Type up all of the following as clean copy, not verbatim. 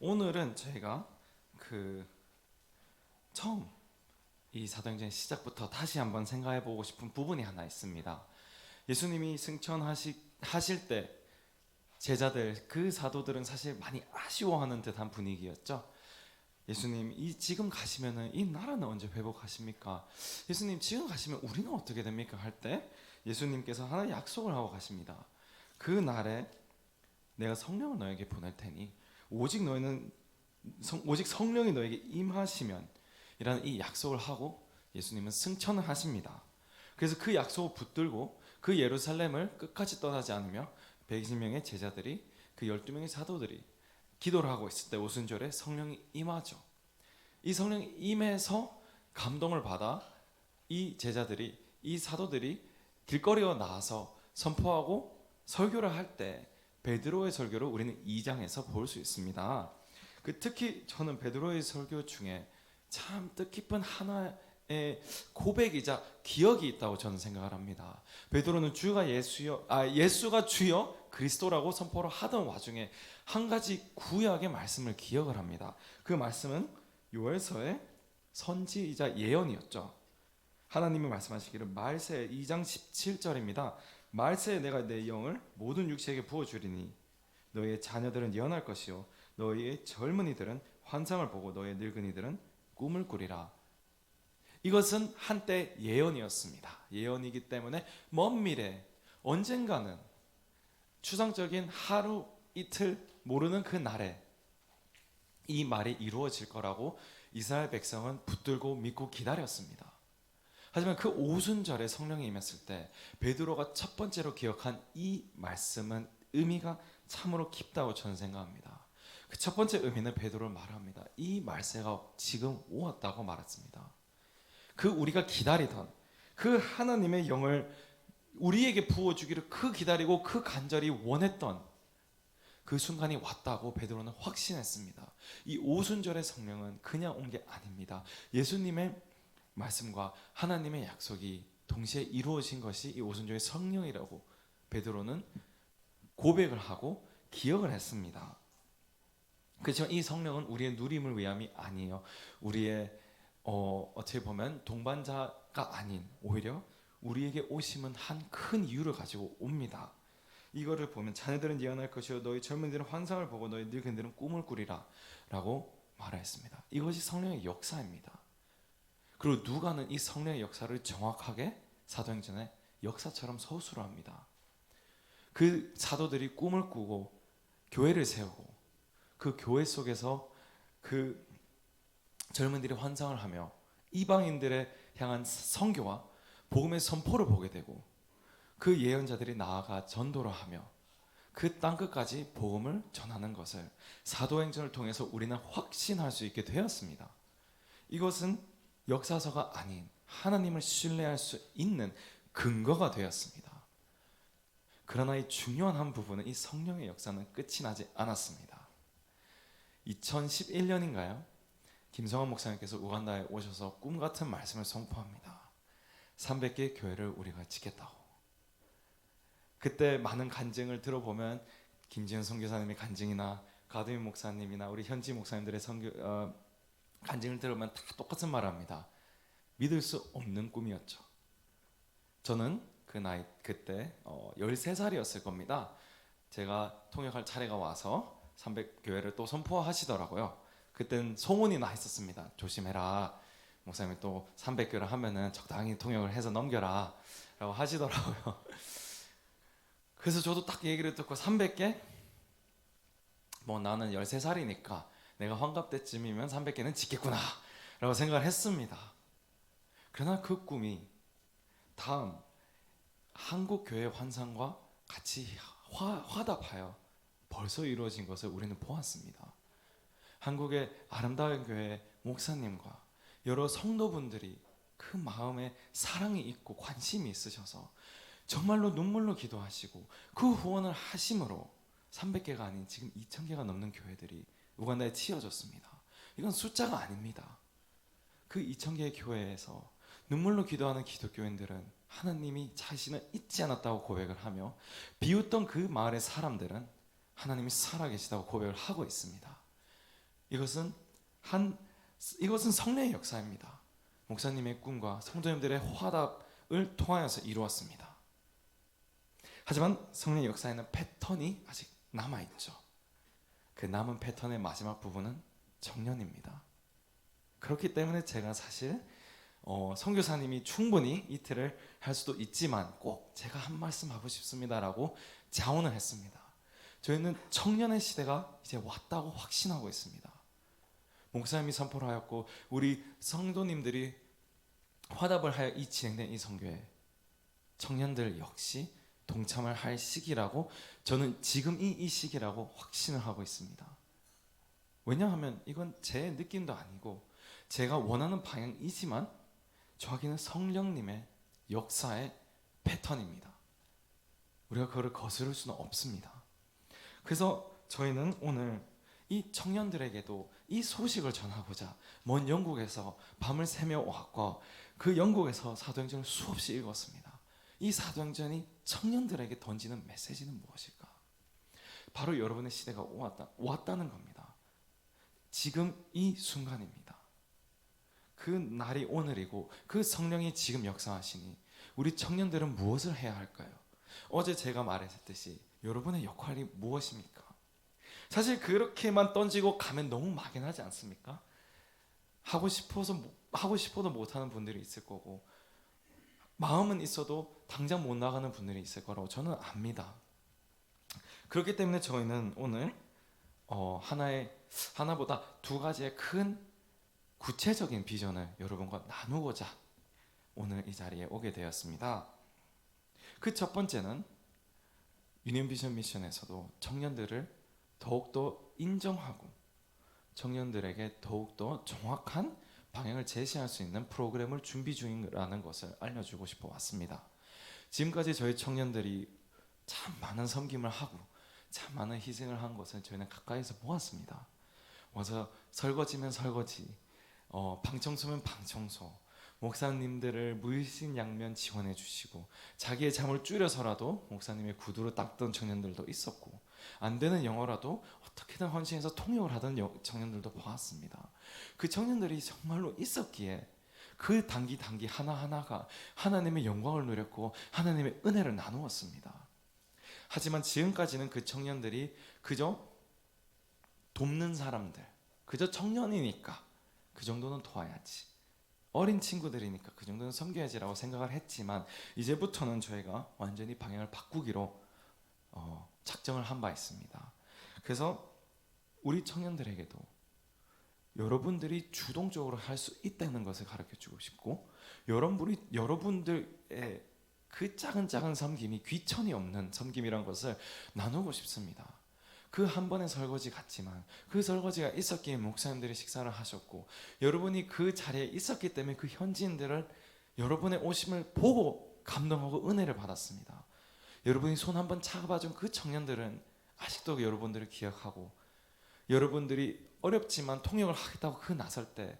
오늘은 저희가 그 처음 이 사도행전의 시작부터 다시 한번 생각해 보고 싶은 부분이 하나 있습니다. 예수님이 승천하실 때 제자들 그 사도들은 사실 많이 아쉬워하는 듯한 분위기였죠. 예수님 지금 가시면은 이 나라는 언제 회복하십니까? 예수님 지금 가시면 우리는 어떻게 됩니까? 할 때 예수님께서 하나 약속을 하고 가십니다. 그 날에 내가 성령을 너에게 보낼 테니 오직 너희는 오직 성령이 너에게 임하시면 이라는 이 약속을 하고 예수님은 승천을 하십니다. 그래서 그 약속을 붙들고 그 예루살렘을 끝까지 떠나지 않으며 120명의 제자들이 그 12명의 사도들이 기도를 하고 있을 때 오순절에 성령이 임하죠. 이 성령이 임해서 감동을 받아 이 제자들이 이 사도들이 길거리에 나와서 선포하고 설교를 할 때 베드로의 설교를 우리는 2장에서 볼 수 있습니다. 특히 저는 베드로의 설교 중에 참 뜻깊은 하나의 고백이자 기억이 있다고 저는 생각을 합니다. 베드로는 예수가 주여 그리스도라고 선포를 하던 와중에 한 가지 구약의 말씀을 기억을 합니다. 그 말씀은 요엘서의 선지이자 예언이었죠. 하나님이 말씀하시기를 말세 2장 17절입니다. 말세에 내가 내 영을 모든 육체에게 부어주리니 너희의 자녀들은 예언할 것이요 너희의 젊은이들은 환상을 보고 너희의 늙은이들은 꿈을 꾸리라. 이것은 한때 예언이었습니다. 예언이기 때문에 먼 미래 언젠가는 추상적인 하루 이틀 모르는 그 날에 이 말이 이루어질 거라고 이스라엘 백성은 붙들고 믿고 기다렸습니다. 하지만 그 오순절에 성령이 임했을 때 베드로가 첫 번째로 기억한 이 말씀은 의미가 참으로 깊다고 저는 생각합니다. 그 첫 번째 의미는 베드로를 말합니다. 이 말세가 지금 오았다고 말했습니다. 그 우리가 기다리던 그 하나님의 영을 우리에게 부어주기를 기다리고 간절히 원했던 그 순간이 왔다고 베드로는 확신했습니다. 이 오순절의 성령은 그냥 온 게 아닙니다. 예수님의 말씀과 하나님의 약속이 동시에 이루어진 것이 이 오순절의 성령이라고 베드로는 고백을 하고 기억을 했습니다. 그렇지만 이 성령은 우리의 누림을 위함이 아니에요. 우리의 어떻게 보면 동반자가 아닌 오히려 우리에게 오심은 한 큰 이유를 가지고 옵니다. 이거를 보면 자녀들은 예언할 것이요 너희 젊은이들은 환상을 보고 너희 늙은이들은 꿈을 꾸리라 라고 말했습니다. 이것이 성령의 역사입니다. 그리고 누가는 이 성령의 역사를 정확하게 사도행전의 역사처럼 서술을 합니다. 그 사도들이 꿈을 꾸고 교회를 세우고 그 교회 속에서 그 젊은이들이 환상을 하며 이방인들에 향한 선교와 복음의 선포를 보게 되고 그 예언자들이 나아가 전도를 하며 그 땅끝까지 복음을 전하는 것을 사도행전을 통해서 우리는 확신할 수 있게 되었습니다. 이것은 역사서가 아닌 하나님을 신뢰할 수 있는 근거가 되었습니다. 그러나 이 중요한 한 부분은 이 성령의 역사는 끝이 나지 않았습니다. 2011년인가요? 김성환 목사님께서 우간다에 오셔서 꿈같은 말씀을 선포합니다. 300개의 교회를 우리가 짓겠다고. 그때 많은 간증을 들어보면 김지현 선교사님의 간증이나 가드민 목사님이나 우리 현지 목사님들의 간증을 들으면 다 똑같은 말을 합니다. 믿을 수 없는 꿈이었죠. 저는 그때 13살이었을 겁니다. 제가 통역할 차례가 와서 300교회를 또 선포하시더라고요. 그땐 소문이 나 있었습니다. 조심해라. 목사님이 또 300교회를 하면은 적당히 통역을 해서 넘겨라 라고 하시더라고요. 그래서 저도 딱 얘기를 듣고 300개? 뭐 나는 13살이니까 내가 환갑 때쯤이면 300개는 짓겠구나 라고 생각을 했습니다. 그러나 그 꿈이 다음 한국교회 환상과 같이 화답하여 벌써 이루어진 것을 우리는 보았습니다. 한국의 아름다운 교회 목사님과 여러 성도분들이 그 마음에 사랑이 있고 관심이 있으셔서 정말로 눈물로 기도하시고 그 후원을 하심으로 300개가 아닌 지금 2000개가 넘는 교회들이 우간다에 치어졌습니다. 이건 숫자가 아닙니다. 그 2000개의 교회에서 눈물로 기도하는 기독교인들은 하나님이 자신을 잊지 않았다고 고백을 하며 비웃던 그 마을의 사람들은 하나님이 살아계시다고 고백을 하고 있습니다. 이것은 이것은 성령의 역사입니다. 목사님의 꿈과 성도님들의 화답을 통하여서 이루었습니다. 하지만 성령의 역사에는 패턴이 아직 남아있죠. 그 남은 패턴의 마지막 부분은 청년입니다. 그렇기 때문에 제가 사실 선교사님이 충분히 이틀을 할 수도 있지만 꼭 제가 한 말씀 하고 싶습니다라고 자원을 했습니다. 저희는 청년의 시대가 이제 왔다고 확신하고 있습니다. 목사님이 선포를 하였고 우리 성도님들이 화답을 하여 진행된 이 선교회 청년들 역시 동참을 할 시기라고 저는 지금 이 시기라고 확신을 하고 있습니다. 왜냐하면 이건 제 느낌도 아니고 제가 원하는 방향이지만 저에게는 성령님의 역사의 패턴입니다. 우리가 그거를 거스를 수는 없습니다. 그래서 저희는 오늘 이 청년들에게도 이 소식을 전하고자 먼 영국에서 밤을 새며 왔고 그 영국에서 사도행전을 수없이 읽었습니다. 이 사도행전이 청년들에게 던지는 메시지는 무엇일까? 바로 여러분의 시대가 왔다는 겁니다. 지금 이 순간입니다. 그 날이 오늘이고 그 성령이 지금 역사하시니 우리 청년들은 무엇을 해야 할까요? 어제 제가 말했듯이 여러분의 역할이 무엇입니까? 사실 그렇게만 던지고 가면 너무 막연하지 않습니까? 하고 싶어도 못하는 분들이 있을 거고 마음은 있어도 당장 못 나가는 분들이 있을 거라고 저는 압니다. 그렇기 때문에 저희는 오늘 하나보다 두 가지의 큰 구체적인 비전을 여러분과 나누고자 오늘 이 자리에 오게 되었습니다. 그 첫 번째는 유니온 비전 미션에서도 청년들을 더욱더 인정하고 청년들에게 더욱더 정확한 방향을 제시할 수 있는 프로그램을 준비 중이라는 것을 알려주고 싶어 왔습니다. 지금까지 저희 청년들이 참 많은 섬김을 하고 참 많은 희생을 한 것을 저희는 가까이서 보았습니다. 와서 설거지면 설거지, 방청소면 방청소, 목사님들을 물신양면 지원해 주시고 자기의 잠을 줄여서라도 목사님의 구두를 닦던 청년들도 있었고 안 되는 영어라도 어떻게든 헌신해서 통역을 하던 청년들도 보았습니다. 그 청년들이 정말로 있었기에 그 단기 하나하나가 하나님의 영광을 누렸고 하나님의 은혜를 나누었습니다. 하지만 지금까지는 그 청년들이 그저 돕는 사람들, 그저 청년이니까 그 정도는 도와야지, 어린 친구들이니까 그 정도는 섬겨야지라고 생각을 했지만 이제부터는 저희가 완전히 방향을 바꾸기로 작정을 한 바 있습니다. 그래서 우리 청년들에게도 여러분들이 주동적으로 할 수 있다는 것을 가르쳐주고 싶고 여러분들의 그 작은 섬김이 귀천이 없는 섬김이란 것을 나누고 싶습니다. 그 한 번의 설거지 같지만 그 설거지가 있었기에 목사님들이 식사를 하셨고 여러분이 그 자리에 있었기 때문에 그 현지인들을 여러분의 오심을 보고 감동하고 은혜를 받았습니다. 여러분이 손 한번 잡아준 그 청년들은 아직도 여러분들을 기억하고 여러분들이 어렵지만 통역을 하겠다고 그 나설 때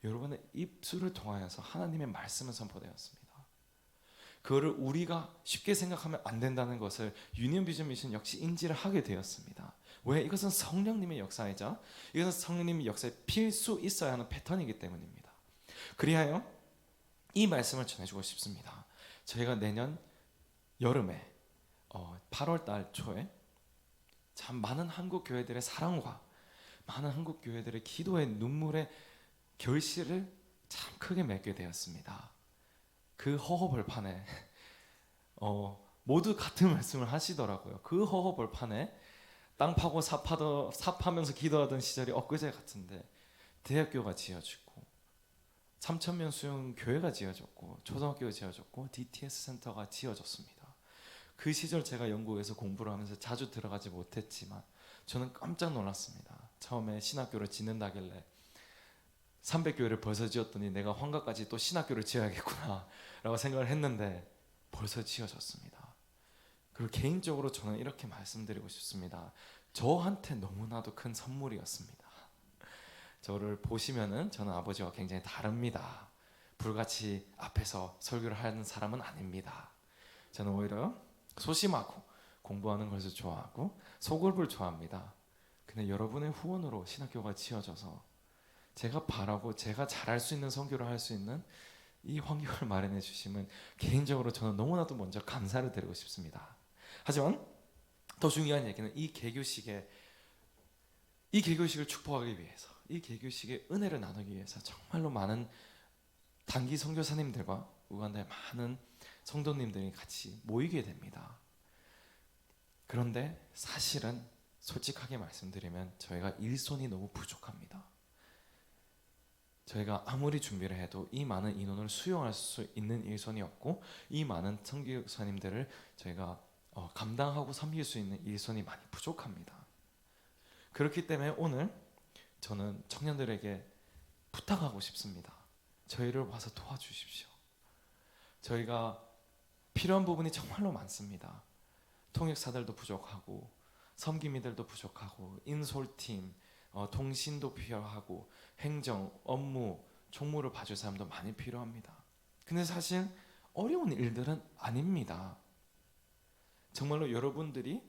여러분의 입술을 통하여서 하나님의 말씀을 선포되었습니다. 그거를 우리가 쉽게 생각하면 안 된다는 것을 유니온 비전 미션 역시 인지를 하게 되었습니다. 왜? 이것은 성령님의 역사이자 이것은 성령님의 역사에 필수 있어야 하는 패턴이기 때문입니다. 그리하여 이 말씀을 전해주고 싶습니다. 저희가 내년 여름에 8월 달 초에 참 많은 한국 교회들의 사랑과 많은 한국 교회들의 기도의 눈물의 결실을 참 크게 맺게 되었습니다. 그 허허벌판에 모두 같은 말씀을 하시더라고요. 그 허허벌판에 땅 파고 삽하면서 기도하던 시절이 엊그제 같은데 대학교가 지어지고 3,000명 수용 교회가 지어졌고 초등학교가 지어졌고 DTS 센터가 지어졌습니다. 그 시절 제가 영국에서 공부를 하면서 자주 들어가지 못했지만 저는 깜짝 놀랐습니다. 처음에 신학교를 짓는다길래 300교회를 벌써 지었더니 내가 환갑까지 또 신학교를 지어야겠구나 라고 생각을 했는데 벌써 지어졌습니다. 그리고 개인적으로 저는 이렇게 말씀드리고 싶습니다. 저한테 너무나도 큰 선물이었습니다. 저를 보시면은 저는 아버지와 굉장히 다릅니다. 불같이 앞에서 설교를 하는 사람은 아닙니다. 저는 오히려 소심하고 공부하는 것을 좋아하고 소골을 좋아합니다. 근데 여러분의 후원으로 신학교가 지어져서 제가 바라고 제가 잘할 수 있는 선교를 할 수 있는 이 환경을 마련해 주시면 개인적으로 저는 너무나도 먼저 감사를 드리고 싶습니다. 하지만 더 중요한 얘기는 이 개교식을 축복하기 위해서, 이 개교식의 은혜를 나누기 위해서 정말로 많은 단기 선교사님들과 우간다의 많은 성도님들이 같이 모이게 됩니다. 그런데 사실은 솔직하게 말씀드리면 저희가 일손이 너무 부족합니다. 저희가 아무리 준비를 해도 이 많은 인원을 수용할 수 있는 일손이 없고, 이 많은 선교사님들을 저희가 감당하고 섬길 수 있는 일손이 많이 부족합니다. 그렇기 때문에 오늘 저는 청년들에게 부탁하고 싶습니다. 저희를 와서 도와주십시오. 저희가 필요한 부분이 정말로 많습니다. 통역사들도 부족하고, 섬김이들도 부족하고, 인솔팀, 통신도 필요하고, 행정, 업무, 총무를 봐줄 사람도 많이 필요합니다. 근데 사실 어려운 일들은 아닙니다. 정말로 여러분들이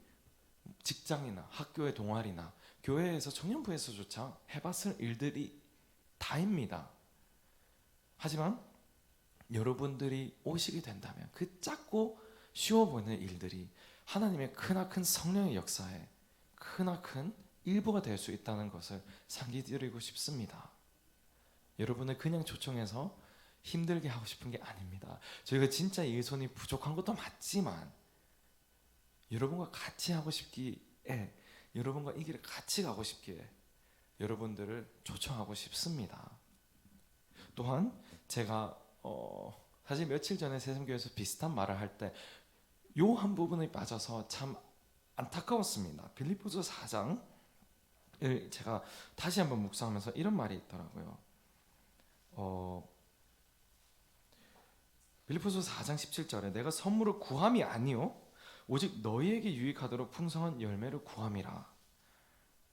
직장이나 학교의 동아리나 교회에서 청년부에서조차 해봤을 일들이 다입니다. 하지만 여러분들이 오시게 된다면 그 작고 쉬워 보이는 일들이 하나님의 크나큰 성령의 역사에 크나큰 일부가 될 수 있다는 것을 상기드리고 싶습니다. 여러분을 그냥 초청해서 힘들게 하고 싶은 게 아닙니다. 저희가 진짜 일손이 부족한 것도 맞지만 여러분과 같이 하고 싶기에, 여러분과 이 길을 같이 가고 싶기에 여러분들을 초청하고 싶습니다. 또한 제가 사실 며칠 전에 새샘교회에서 비슷한 말을 할 때 요 한 부분에 빠져서 참 안타까웠습니다. 빌립보서 4장을 제가 다시 한번 묵상하면서 이런 말이 있더라고요. 빌립보서 4장 17절에 내가 선물을 구함이 아니요 오직 너희에게 유익하도록 풍성한 열매를 구함이라.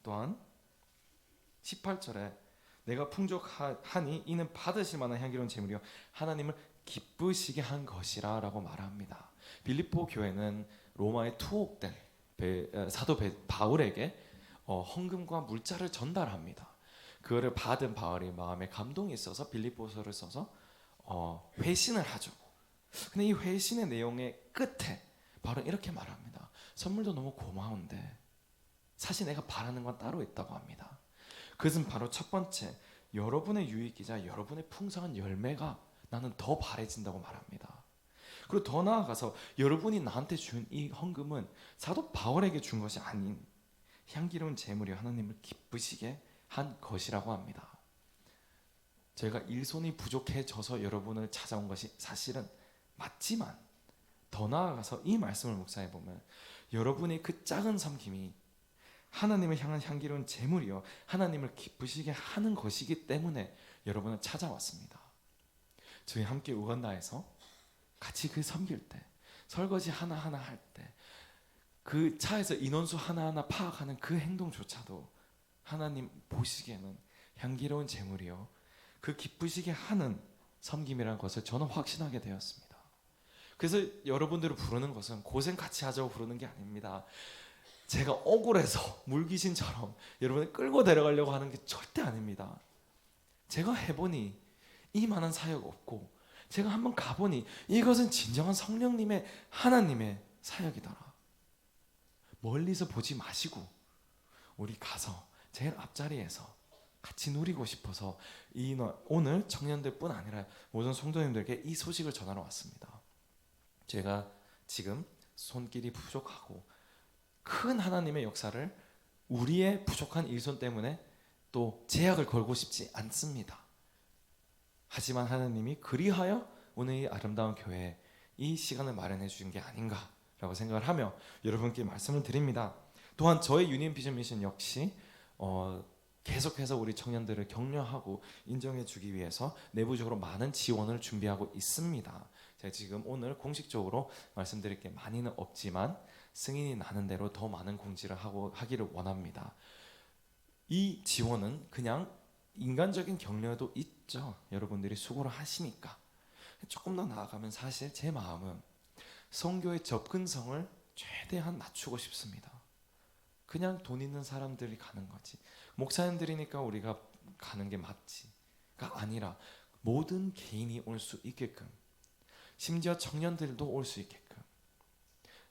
또한 18절에 내가 풍족하니 이는 받으실 만한 향기로운 제물이요 하나님을 기쁘시게 한 것이라 라고 말합니다. 빌립보 교회는 로마에 투옥된 사도 바울에게 헌금과 물자를 전달합니다. 그거를 받은 바울이 마음에 감동이 있어서 빌립보서를 써서 회신을 하죠. 근데 이 회신의 내용의 끝에 바울은 이렇게 말합니다. 선물도 너무 고마운데 사실 내가 바라는 건 따로 있다고 합니다. 그것은 바로 첫 번째, 여러분의 유익이자 여러분의 풍성한 열매가 나는 더 바래진다고 말합니다. 그리고 더 나아가서 여러분이 나한테 준 이 헌금은 사도 바울에게 준 것이 아닌 향기로운 제물이 하나님을 기쁘시게 한 것이라고 합니다. 저희가 일손이 부족해져서 여러분을 찾아온 것이 사실은 맞지만 더 나아가서 이 말씀을 묵상해 보면 여러분의 그 작은 섬김이 하나님을 향한 향기로운 제물이요 하나님을 기쁘시게 하는 것이기 때문에 여러분을 찾아왔습니다. 저희 함께 우간다에서 같이 그 섬길 때, 설거지 하나하나 할 때, 그 차에서 인원수 하나하나 파악하는 그 행동조차도 하나님 보시기에는 향기로운 제물이요 그 기쁘시게 하는 섬김이라는 것을 저는 확신하게 되었습니다. 그래서 여러분들을 부르는 것은 고생 같이 하자고 부르는 게 아닙니다. 제가 억울해서 물귀신처럼 여러분을 끌고 데려가려고 하는 게 절대 아닙니다. 제가 해보니 이 많은 사역 없고 제가 한번 가보니 이것은 진정한 성령님의 하나님의 사역이더라. 멀리서 보지 마시고 우리 가서 제일 앞자리에서 같이 누리고 싶어서 오늘 청년들뿐 아니라 모든 성도님들께 이 소식을 전하러 왔습니다. 제가 지금 손길이 부족하고 큰 하나님의 역사를 우리의 부족한 일손 때문에 또 제약을 걸고 싶지 않습니다. 하지만 하나님이 그리하여 오늘 이 아름다운 교회에 이 시간을 마련해 주신 게 아닌가라고 생각을 하며 여러분께 말씀을 드립니다. 또한 저희 유니온 비전 미션 역시 계속해서 우리 청년들을 격려하고 인정해 주기 위해서 내부적으로 많은 지원을 준비하고 있습니다. 제가 지금 오늘 공식적으로 말씀드릴 게 많이는 없지만 승인이 나는 대로 더 많은 공지를 하기를 원합니다. 이 지원은 그냥 인간적인 격려도 있죠. 여러분들이 수고를 하시니까. 조금 더 나아가면 사실 제 마음은 선교의 접근성을 최대한 낮추고 싶습니다. 그냥 돈 있는 사람들이 가는 거지. 목사님들이니까 우리가 가는 게 맞지가 아니라 모든 개인이 올 수 있게끔, 심지어 청년들도 올 수 있게끔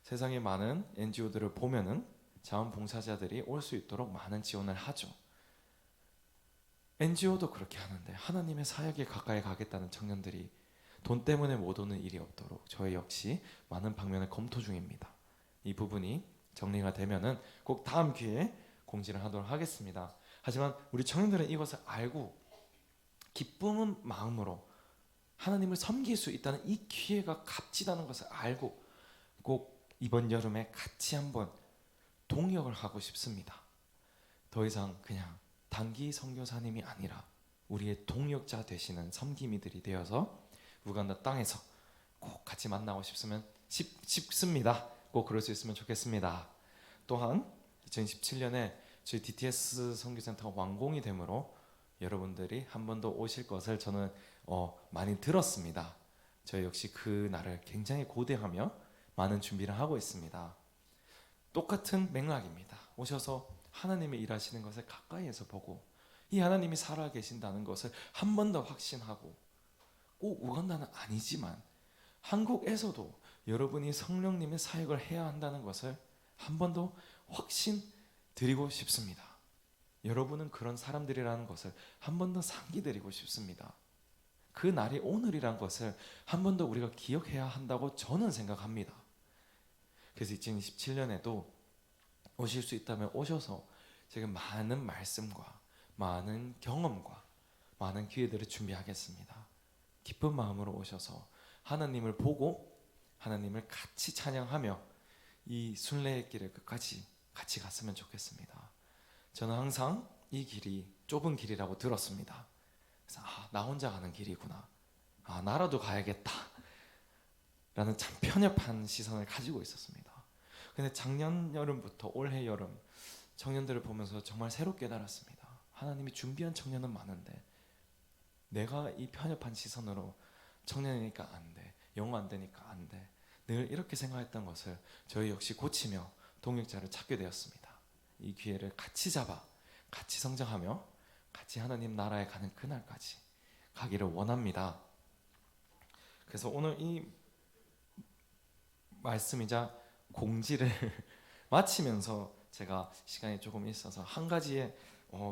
세상의 많은 NGO들을 보면은 자원봉사자들이 올 수 있도록 많은 지원을 하죠. NGO도 그렇게 하는데 하나님의 사역에 가까이 가겠다는 청년들이 돈 때문에 못 오는 일이 없도록 저희 역시 많은 방면을 검토 중입니다. 이 부분이 정리가 되면은 꼭 다음 기회에 공지를 하도록 하겠습니다. 하지만 우리 청년들은 이것을 알고 기쁨은 마음으로 하나님을 섬길 수 있다는 이 기회가 값지다는 것을 알고 꼭 이번 여름에 같이 한번 동역을 하고 싶습니다. 더 이상 그냥 단기 선교사님이 아니라 우리의 동역자 되시는 섬김이들이 되어서 우간다 땅에서 꼭 같이 만나고 싶습니다. 꼭 그럴 수 있으면 좋겠습니다. 또한 2017년에 저희 DTS 선교센터가 완공이 되므로 여러분들이 한 번 더 오실 것을 저는 많이 들었습니다. 저희 역시 그 날을 굉장히 고대하며 많은 준비를 하고 있습니다. 똑같은 맥락입니다. 오셔서 하나님의 일하시는 것을 가까이에서 보고 이 하나님이 살아 계신다는 것을 한 번 더 확신하고, 꼭 우간다는 아니지만 한국에서도 여러분이 성령님의 사역을 해야 한다는 것을 한 번 더 확신드리고 싶습니다. 여러분은 그런 사람들이라는 것을 한 번 더 상기드리고 싶습니다. 그 날이 오늘이란 것을 한 번 더 우리가 기억해야 한다고 저는 생각합니다. 그래서 2027년에도 오실 수 있다면 오셔서 제가 많은 말씀과 많은 경험과 많은 기회들을 준비하겠습니다. 기쁜 마음으로 오셔서 하나님을 보고 하나님을 같이 찬양하며 이 순례의 길을 끝까지 같이 갔으면 좋겠습니다. 저는 항상 이 길이 좁은 길이라고 들었습니다. 그래서 나 혼자 가는 길이구나, 나라도 가야겠다 라는 참 편협한 시선을 가지고 있었습니다. 근데 작년 여름부터 올해 여름 청년들을 보면서 정말 새롭게 깨달았습니다. 하나님이 준비한 청년은 많은데 내가 이 편협한 시선으로 청년이니까 안 돼, 영어 안 되니까 안 돼, 늘 이렇게 생각했던 것을 저희 역시 고치며 동역자를 찾게 되었습니다. 이 기회를 같이 잡아 같이 성장하며 같이 하나님 나라에 가는 그날까지 가기를 원합니다. 그래서 오늘 이 말씀이자 공지를 마치면서 제가 시간이 조금 있어서 한 가지의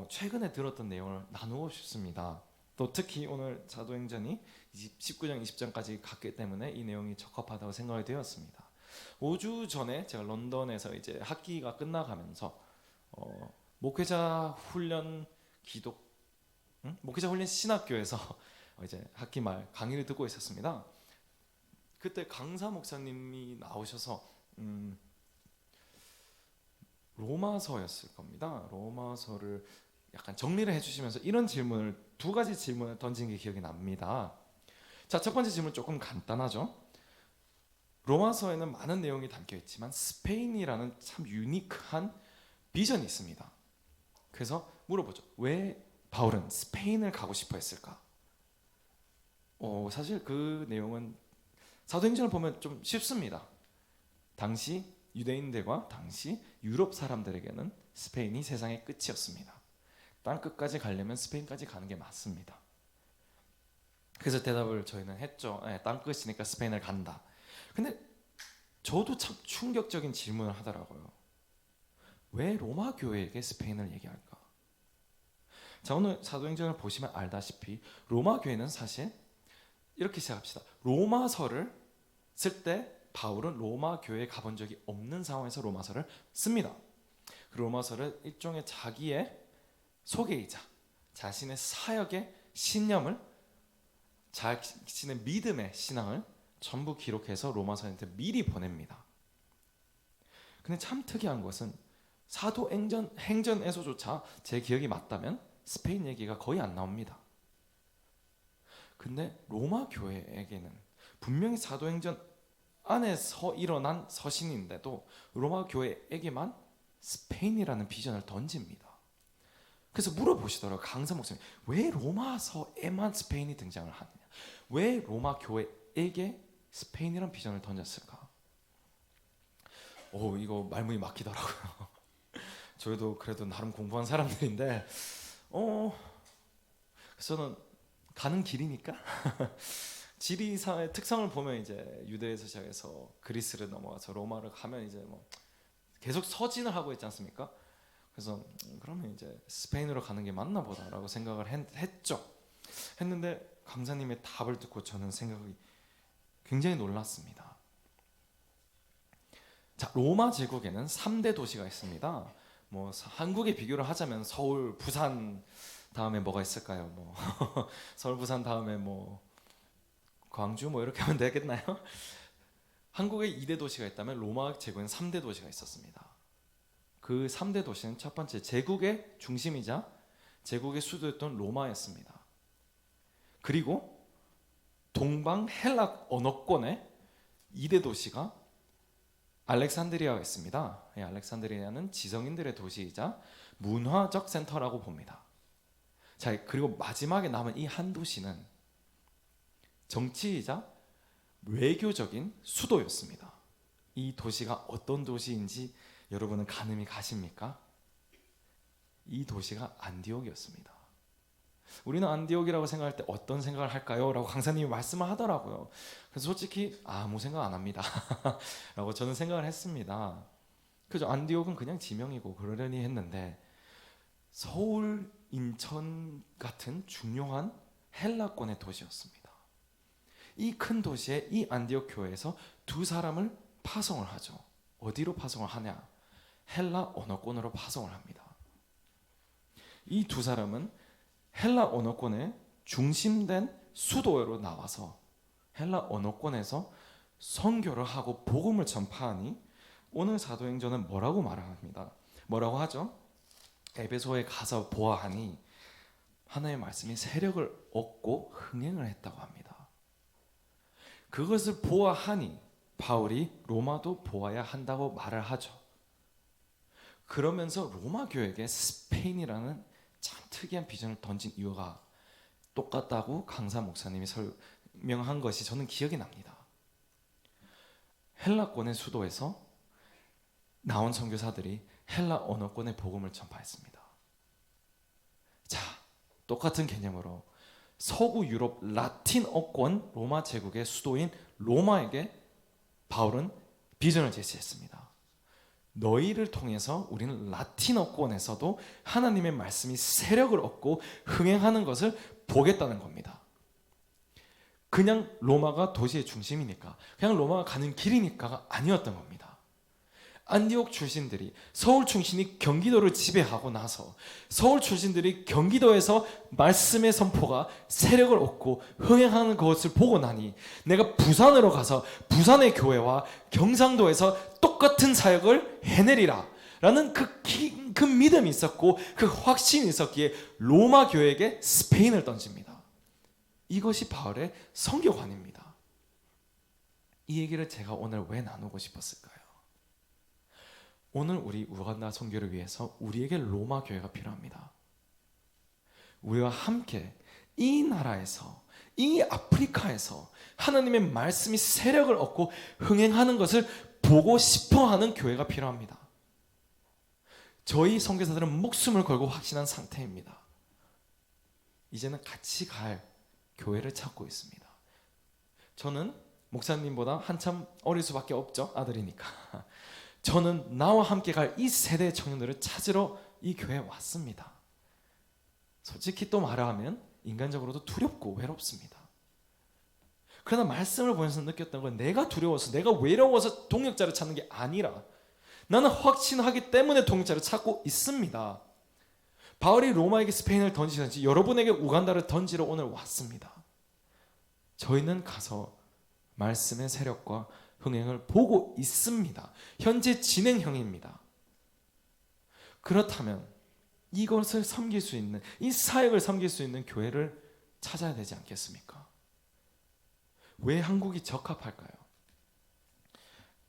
최근에 들었던 내용을 나누고 싶습니다. 또 특히 오늘 사도행전이 19장 20장까지 갔기 때문에 이 내용이 적합하다고 생각이 되었습니다. 5주 전에 제가 런던에서 이제 학기가 끝나가면서 목회자 훈련 목회자 훈련 신학교에서 이제 학기 말 강의를 듣고 있었습니다. 그때 강사 목사님이 나오셔서 로마서였을 겁니다. 로마서를 약간 정리를 해주시면서 이런 두 가지 질문을 던진 게 기억이 납니다. 자, 첫 번째 질문 조금 간단하죠. 로마서에는 많은 내용이 담겨 있지만 스페인이라는 참 유니크한 비전이 있습니다. 그래서 물어보죠. 왜 바울은 스페인을 가고 싶어 했을까? 사실 그 내용은 사도행전을 보면 좀 쉽습니다. 당시 유대인들과 당시 유럽 사람들에게는 스페인이 세상의 끝이었습니다. 땅 끝까지 가려면 스페인까지 가는 게 맞습니다. 그래서 대답을 저희는 했죠. 땅 끝이니까 스페인을 간다. 근데 저도 참 충격적인 질문을 하더라고요. 왜 로마 교회에게 스페인을 얘기할까? 자, 오늘 사도행전을 보시면 알다시피 로마 교회는 사실 이렇게 시작합시다. 로마서를 쓸 때 바울은 로마 교회에 가본 적이 없는 상황에서 로마서를 씁니다. 그 로마서를 일종의 자기의 소개이자 자신의 사역의 신념을, 자신의 믿음의 신앙을 전부 기록해서 로마서한테 미리 보냅니다. 근데 참 특이한 것은 사도행전에서조차 제 기억이 맞다면 스페인 얘기가 거의 안 나옵니다. 근데 로마 교회에게는 분명히 사도행전 안에서 일어난 서신인데도 로마 교회에게만 스페인이라는 비전을 던집니다. 그래서 물어보시더라고요. 강사 목사님, 왜 로마서에만 스페인이 등장을 하느냐? 왜 로마 교회에게 스페인이라는 비전을 던졌을까? 이거 말문이 막히더라고요. 저희도 그래도 나름 공부한 사람들인데 저는 가는 길이니까 지리사의 특성을 보면 이제 유대에서 시작해서 그리스를 넘어가서 로마를 가면 이제 뭐 계속 서진을 하고 있지 않습니까? 그래서 그러면 이제 스페인으로 가는 게 맞나 보다라고 생각을 했는데 강사님의 답을 듣고 저는 생각이 굉장히 놀랐습니다. 자, 로마 제국에는 3대 도시가 있습니다. 뭐 한국에 비교를 하자면 서울, 부산 다음에 뭐가 있을까요? 뭐 서울, 부산 다음에 뭐 광주 뭐 이렇게 하면 되겠나요? 한국에 2대 도시가 있다면 로마 제국에는 3대 도시가 있었습니다. 그 3대 도시는 첫 번째 제국의 중심이자 제국의 수도였던 로마였습니다. 그리고 동방 헬라 언어권의 2대 도시가 알렉산드리아가 있습니다. 알렉산드리아는 지성인들의 도시이자 문화적 센터라고 봅니다. 자, 그리고 마지막에 남은 이 한 도시는 정치이자 외교적인 수도였습니다. 이 도시가 어떤 도시인지 여러분은 가늠이 가십니까? 이 도시가 안디옥이었습니다. 우리는 안디옥이라고 생각할 때 어떤 생각을 할까요? 라고 강사님이 말씀을 하더라고요. 그래서 솔직히 아무 생각 안 합니다 라고 저는 생각을 했습니다. 그죠? 안디옥은 그냥 지명이고 그러려니 했는데 서울, 인천 같은 중요한 헬라권의 도시였습니다. 이 큰 도시의 이 안디옥 교회에서 두 사람을 파송을 하죠. 어디로 파송을 하냐? 헬라 언어권으로 파송을 합니다. 이 두 사람은 헬라 언어권의 중심된 수도로 나와서 헬라 언어권에서 선교를 하고 복음을 전파하니 오늘 사도행전은 뭐라고 말합니다. 뭐라고 하죠? 에베소에 가서 보아하니 하나님의 말씀이 세력을 얻고 흥행을 했다고 합니다. 그것을 보아하니 바울이 로마도 보아야 한다고 말을 하죠. 그러면서 로마 교회에게 스페인이라는 참 특이한 비전을 던진 이유가 똑같다고 강사 목사님이 설명한 것이 저는 기억이 납니다. 헬라권의 수도에서 나온 선교사들이 헬라 언어권의 복음을 전파했습니다. 자, 똑같은 개념으로 서구 유럽 라틴어권 로마 제국의 수도인 로마에게 바울은 비전을 제시했습니다. 너희를 통해서 우리는 라틴어권에서도 하나님의 말씀이 세력을 얻고 흥행하는 것을 보겠다는 겁니다. 그냥 로마가 도시의 중심이니까, 그냥 로마가 가는 길이니까가 아니었던 겁니다. 안디옥 출신들이 서울 출신이 경기도를 지배하고 나서 서울 출신들이 경기도에서 말씀의 선포가 세력을 얻고 흥행하는 것을 보고 나니 내가 부산으로 가서 부산의 교회와 경상도에서 똑같은 사역을 해내리라 라는 그 믿음이 있었고 그 확신이 있었기에 로마 교회에게 스페인을 던집니다. 이것이 바울의 선교관입니다. 이 얘기를 제가 오늘 왜 나누고 싶었을까요? 오늘 우리 우간다 선교를 위해서 우리에게 로마 교회가 필요합니다. 우리와 함께 이 나라에서, 이 아프리카에서 하나님의 말씀이 세력을 얻고 흥행하는 것을 보고 싶어하는 교회가 필요합니다. 저희 선교사들은 목숨을 걸고 확신한 상태입니다. 이제는 같이 갈 교회를 찾고 있습니다. 저는 목사님보다 한참 어릴 수밖에 없죠. 아들이니까. 저는 나와 함께 갈 이 세대의 청년들을 찾으러 이 교회에 왔습니다. 솔직히 또 말하면 인간적으로도 두렵고 외롭습니다. 그러나 말씀을 보면서 느꼈던 건 내가 두려워서, 내가 외로워서 동역자를 찾는 게 아니라 나는 확신하기 때문에 동역자를 찾고 있습니다. 바울이 로마에게 스페인을 던지든지 여러분에게 우간다를 던지러 오늘 왔습니다. 저희는 가서 말씀의 세력과 흥행을 보고 있습니다. 현재 진행형입니다. 그렇다면 이것을 섬길 수 있는, 이 사역을 섬길 수 있는 교회를 찾아야 되지 않겠습니까? 왜 한국이 적합할까요?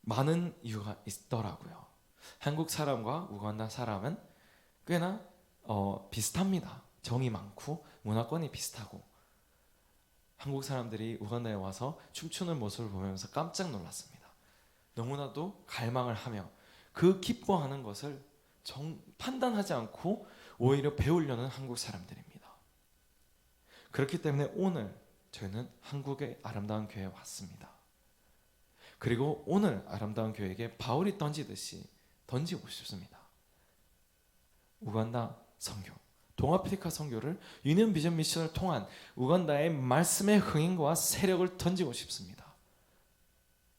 많은 이유가 있더라고요. 한국 사람과 우간다 사람은 꽤나 비슷합니다. 정이 많고 문화권이 비슷하고 한국 사람들이 우간다에 와서 춤추는 모습을 보면서 깜짝 놀랐습니다. 너무나도 갈망을 하며 그 기뻐하는 것을 판단하지 않고 오히려 배우려는 한국 사람들입니다. 그렇기 때문에 오늘 저희는 한국의 아름다운 교회에 왔습니다. 그리고 오늘 아름다운 교회에게 바울이 던지듯이 던지고 싶습니다. 우간다 선교, 동아프리카 선교를 유니온 비전 미션을 통한 우간다의 말씀의 흥행과 세력을 던지고 싶습니다.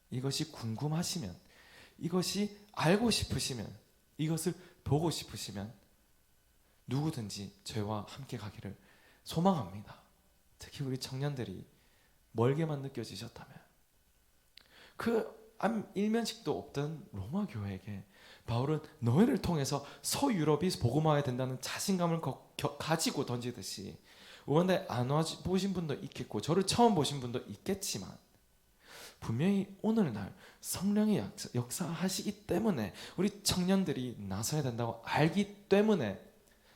이것이 궁금하시면, 이것이 알고 싶으시면, 이것을 보고 싶으시면 누구든지 저희와 함께 가기를 소망합니다. 특히 우리 청년들이 멀게만 느껴지셨다면, 그 일면식도 없던 로마 교회에게 바울은 너희를 통해서 서유럽이 복음화해야 된다는 자신감을 가지고 던지듯이, 우간다에 안 와보신 분도 있겠고 저를 처음 보신 분도 있겠지만 분명히 오늘날 성령이 역사하시기 때문에 우리 청년들이 나서야 된다고 알기 때문에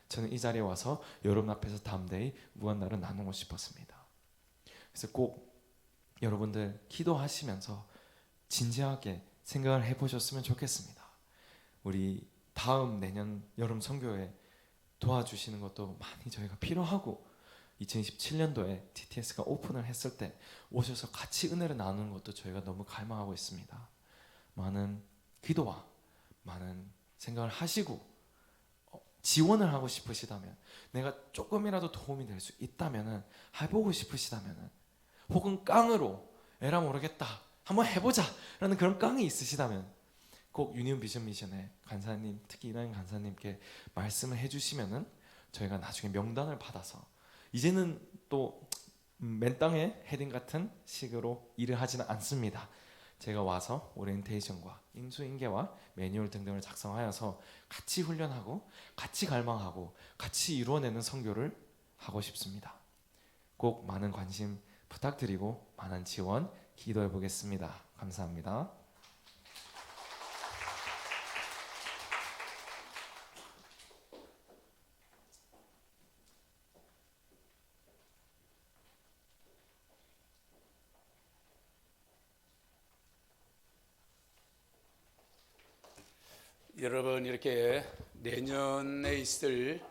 저는 이 자리에 와서 여러분 앞에서 담대히 무한나를 나누고 싶었습니다. 그래서 꼭 여러분들 기도하시면서 진지하게 생각을 해보셨으면 좋겠습니다. 우리 다음 내년 여름 선교에 도와주시는 것도 많이 저희가 필요하고, 2027년도에 TTS가 오픈을 했을 때 오셔서 같이 은혜를 나누는 것도 저희가 너무 갈망하고 있습니다. 많은 기도와 많은 생각을 하시고 지원을 하고 싶으시다면, 내가 조금이라도 도움이 될 수 있다면 해보고 싶으시다면, 혹은 깡으로 에라 모르겠다 한번 해보자 라는 그런 깡이 있으시다면 꼭 유니온 비전 미션의 간사님, 특히 이나영 간사님께 말씀을 해주시면은 저희가 나중에 명단을 받아서, 이제는 또 맨땅에 헤딩 같은 식으로 일을 하지는 않습니다. 제가 와서 오리엔테이션과 인수인계와 매뉴얼 등등을 작성하여서 같이 훈련하고 같이 갈망하고 같이 이루어내는 선교를 하고 싶습니다. 꼭 많은 관심 부탁드리고 많은 지원 기도해 보겠습니다. 감사합니다. 여러분, 이렇게 내년에 있을